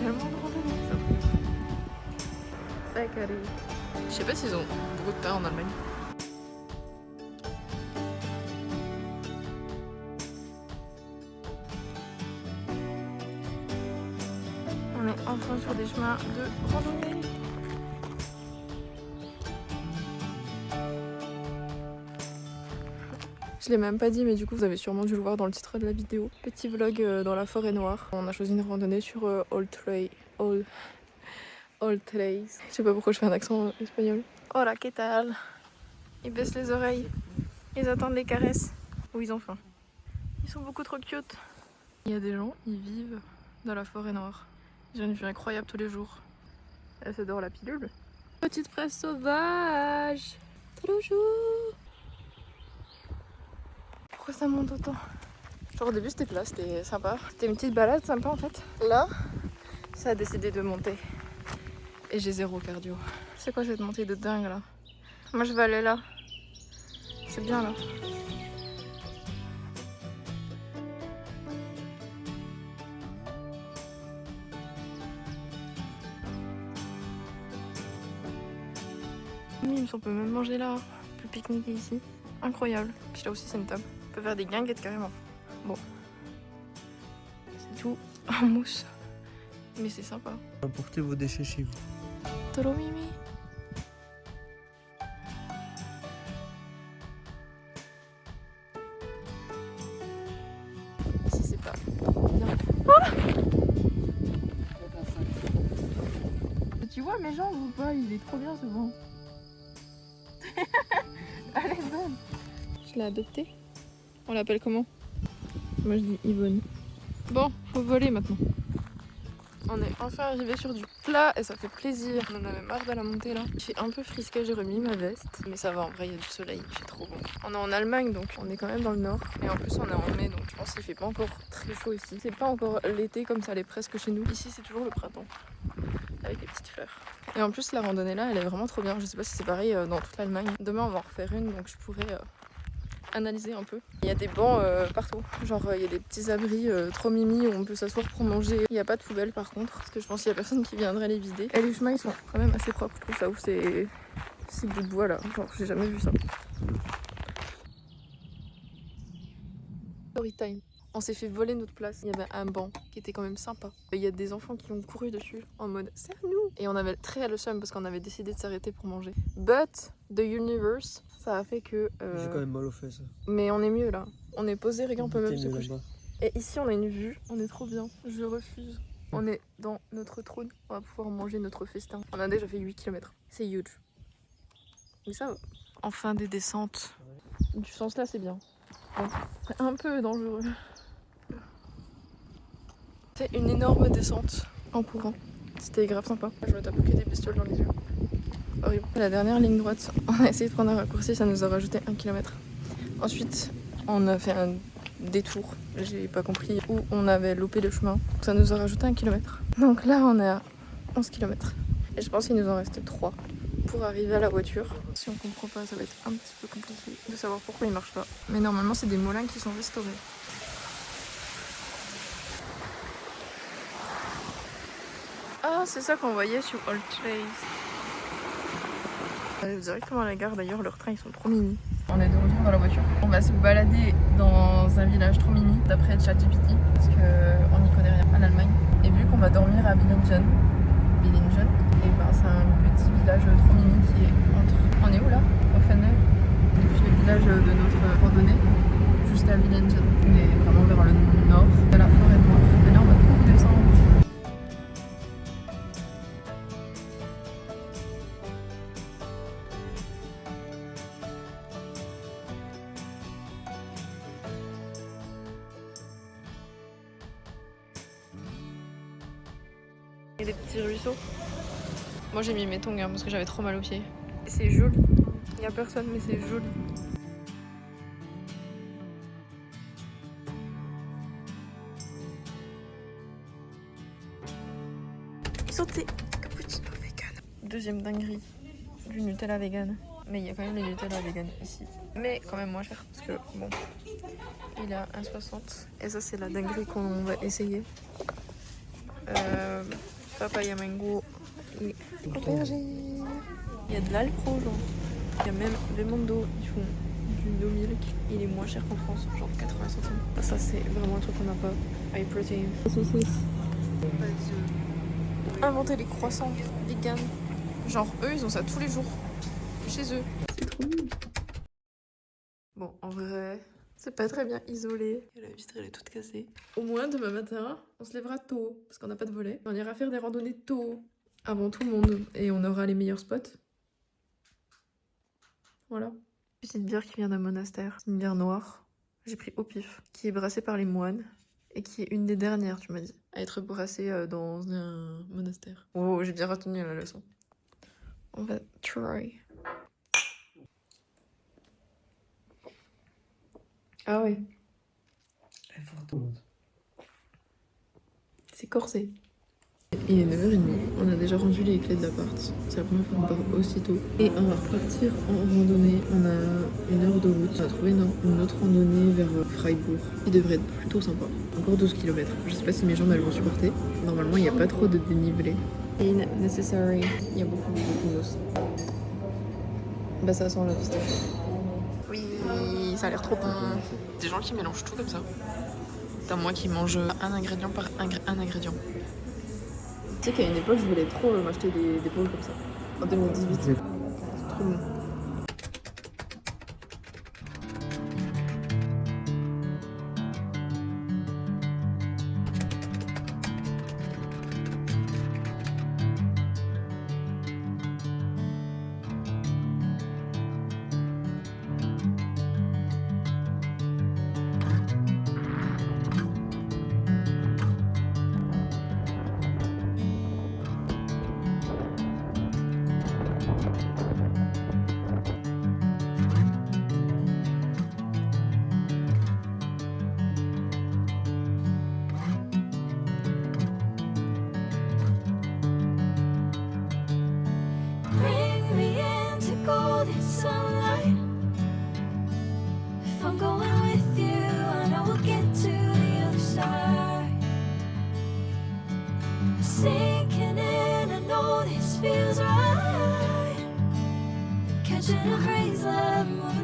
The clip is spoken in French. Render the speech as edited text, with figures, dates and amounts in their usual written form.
tellement de randonnées, ça. Bacardi. Je sais pas s'ils ont beaucoup de pain en Allemagne. On est enfin sur des chemins de randonnée. Je l'ai même pas dit, mais du coup vous avez sûrement dû le voir dans le titre de la vidéo. Petit vlog dans la forêt noire. On a choisi une randonnée sur Old Trails. Je sais pas pourquoi je fais un accent espagnol. Hola, ¿qué tal? Ils baissent les oreilles. Ils attendent les caresses. Ou ils ont faim. Ils sont beaucoup trop cute. Il y a des gens, ils vivent dans la forêt noire. Ils ont une vue incroyable tous les jours. Elle s'adore la pilule. Petite fraise sauvage. Toujours. Pourquoi ça monte autant? Genre au début c'était plat, c'était sympa. C'était une petite balade sympa en fait. Là, ça a décidé de monter. Et j'ai zéro cardio. C'est quoi cette montée de dingue là? Moi je vais aller là. C'est bien là. On peut même manger là. On peut pique-niquer ici. Incroyable. Puis là aussi c'est une table. On peut faire des guinguettes carrément. Bon. C'est tout en mousse. Mais c'est sympa. Apportez vos déchets chez vous. Toro mimi. Ici c'est pas bien. Ah, tu vois mes jambes ou pas? Il est trop bien ce banc. Allez, donne. Je l'ai adopté. On l'appelle comment? Moi je dis Yvonne. Bon, faut voler maintenant. On est enfin arrivé sur du plat et ça fait plaisir. On en avait marre de la montée là. Je suis un peu frisquée, j'ai remis ma veste. Mais ça va, en vrai, il y a du soleil, il fait trop bon. On est en Allemagne donc on est quand même dans le nord. Et en plus on est en mai donc je pense qu'il fait pas encore très chaud ici. C'est pas encore l'été comme ça l'est presque chez nous. Ici c'est toujours le printemps. Avec les petites fleurs. Et en plus la randonnée là elle est vraiment trop bien. Je sais pas si c'est pareil dans toute l'Allemagne. Demain on va en refaire une donc je pourrais analyser un peu. Il y a des bancs partout, genre il y a des petits abris trop mimi où on peut s'asseoir pour manger. Il n'y a pas de poubelle par contre, parce que je pense qu'il n'y a personne qui viendrait les vider. Et les chemins ils sont quand même assez propres, je trouve ça ouf, ces bouts de bois là, genre j'ai jamais vu ça. Story time. On s'est fait voler notre place. Il y avait un banc qui était quand même sympa. Il y a des enfants qui ont couru dessus en mode c'est à nous. Et on avait très le seum parce qu'on avait décidé de s'arrêter pour manger. But the universe, ça a fait que. J'ai quand même mal aux fesses. Mais on est mieux là. On est posé, regarde, on peut même se Mieux coucher. là-bas. Et ici on a une vue, on est trop bien. Je refuse. On est dans notre trône. On va pouvoir manger notre festin. On a déjà fait 8 km. C'est huge. Mais ça va. Enfin des descentes. Du sens là c'est bien. Bon, c'est un peu dangereux. C'est une énorme descente en courant. C'était grave sympa. Je me tape que des bestioles dans les yeux. Horrible. La dernière ligne droite, on a essayé de prendre un raccourci, ça nous a rajouté 1 km. Ensuite, on a fait un détour, j'ai pas compris où on avait loupé le chemin. Ça nous a rajouté 1 km. Donc là, on est à 11 km. Et je pense qu'il nous en reste 3 pour arriver à la voiture. Si on comprend pas, ça va être un petit peu compliqué de savoir pourquoi il marche pas. Mais normalement, c'est des moulins qui sont restaurés. Ah, c'est ça qu'on voyait sur Old Trails. On arrive directement à la gare, d'ailleurs leurs trains ils sont trop mimi. On est de retour dans la voiture. On va se balader dans un village trop mimi d'après ChatGPT parce qu'on n'y connaît rien en Allemagne. Et vu qu'on va dormir à Billingen, et ben c'est un petit village trop mimi qui est entre... On est où là? Offenheim. Depuis le village de notre randonnée jusqu'à Billingen. On est vraiment vers le nord de la forêt noire. Et là on va tout descendre. Il y a des petits ruisseaux. Moi j'ai mis mes tongs parce que j'avais trop mal aux pieds. C'est joli. Il n'y a personne mais c'est joli. Ils ont des cappuccino vegan. Deuxième dinguerie du Nutella vegan. Mais il y a quand même les Nutella vegan ici. Mais quand même moins cher parce que bon, il a 1,60. Et ça c'est la dinguerie qu'on va essayer. papaya mango et aubergine. Il y a de l'alpro, genre. Il y a même le Mondo, ils font du no milk. Il est moins cher qu'en France, genre 80 centimes. Ça, c'est vraiment un truc qu'on n'a pas. High protein. Inventer les croissants vegan. Genre, eux, ils ont ça tous les jours. Chez eux. C'est trop mignon. Bon, en vrai, c'est pas très bien isolé. La vitre, elle est toute cassée. Au moins, demain matin, on se lèvera tôt, parce qu'on n'a pas de volet. On ira faire des randonnées tôt, avant tout le monde. Et on aura les meilleurs spots. Voilà. Petite bière qui vient d'un monastère. C'est une bière noire. J'ai pris au pif. Qui est brassée par les moines. Et qui est une des dernières, tu m'as dit, à être brassée dans un monastère. Oh, j'ai bien retenu la leçon. On va try. Ah ouais. Elle est forte. C'est corsé. Il est 9h30, on a déjà rendu les clés de l'appart. C'est la première fois qu'on part aussitôt. Et on va repartir en randonnée. On a 1 heure de route. On a trouvé une autre randonnée vers Freiburg, qui devrait être plutôt sympa. Encore 12 km. Je sais pas si mes jambes elles vont supporter. Normalement, il n'y a pas trop de dénivelé. Necessary. Il y a beaucoup de noces. Bah ça sent la pistache. Oui, ça a l'air trop bon. Des gens qui mélangent tout comme ça. T'as moi qui mange un ingrédient par un ingrédient. Tu sais qu'à une époque, je voulais trop m'acheter des bowls comme ça. En 2018. C'est trop bon. Sinking in, I know this feels right. Catching a crazy love.